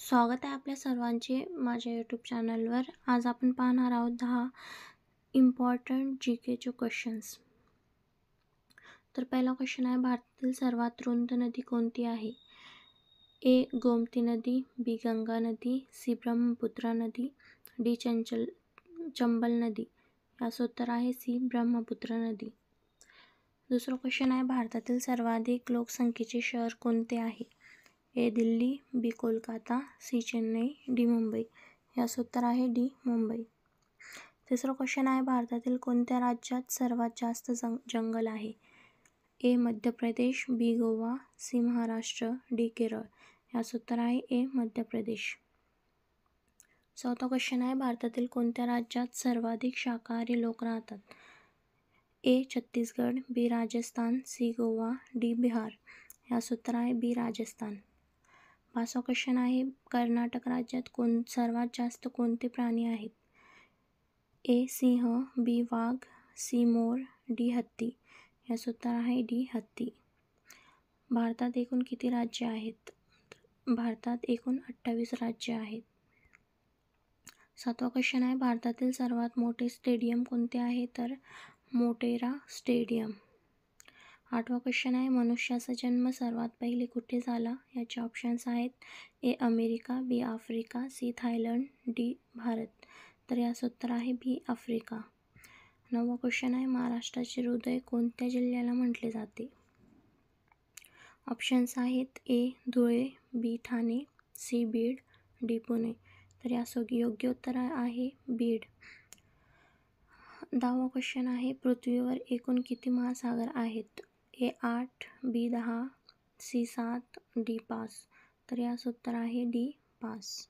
स्वागत आहे आपल्या सर्वांचे माझ्या यूट्यूब चॅनलवर. आज आपण पाहणार आहोत 10 इम्पॉर्टंट GKचे क्वेश्चन्स. तर पहिला क्वेश्चन आहे, भारतातील सर्वात रुंद नदी कोणती आहे? ए. गोमती नदी, बी. गंगा नदी, सी. ब्रह्मपुत्रा नदी, डी. चंबल नदी. याचं उत्तर आहे सी. ब्रह्मपुत्रा नदी. दुसरा क्वेश्चन आहे, भारतातील सर्वाधिक लोकसंख्येचे शहर कोणते आहे? ए. दिल्ली, बी. कोलकाता, सी. चेन्नई, डी. मुंबई. याचं उत्तर आहे डी. मुंबई. तिसरा क्वेश्चन आहे, भारतातील कोणत्या राज्यात सर्वात जास्त जंगल आहे? ए. मध्य प्रदेश, बी. गोवा, सी. महाराष्ट्र, डी. केरळ. याचं उत्तर आहे ए. मध्य प्रदेश. चौथा क्वेश्चन आहे, भारतातील कोणत्या राज्यात सर्वाधिक शाकाहारी लोक राहतात? ए. छत्तीसगड, बी. राजस्थान, सी. गोवा, डी. बिहार. याचं उत्तर आहे बी. राजस्थान. पाचवा क्वेश्चन आहे, कर्नाटक राज्यात सर्वात जास्त कोणते प्राणी आहेत? ए. सिंह, बी. वाघ, सी. मोर, डी. हत्ती. याचं उत्तर आहे डी. हत्ती. भारतात एकूण किती राज्य आहेत? भारतात एकूण 28 राज्य आहेत. सातवा क्वेश्चन आहे, भारतातील सर्वात मोठे स्टेडियम कोणते आहे? तर मोटेरा स्टेडियम. आठवा क्वेश्चन आहे, मनुष्याचा जन्म सर्वात पहिले कुठे झाला? याचे ऑप्शन्स आहेत A. America, B. Africa, C. Thailand, D. Bharat. तर याचं उत्तर आहे बी. आफ्रिका. नववा क्वेश्चन आहे, महाराष्ट्राचे हृदय कोणत्या जिल्ह्याला म्हटले जाते? ऑप्शन्स आहेत ए. धुळे, बी. ठाणे, सी. बीड, डी. पुणे. तर याचं योग्य उत्तर आहे बीड. 10वा क्वेश्चन आहे, पृथ्वीवर एकूण किती महासागर आहेत? ए. 8, बी. 10, सी. 7, डी. 5. तर याचं उत्तर आहे डी. 5.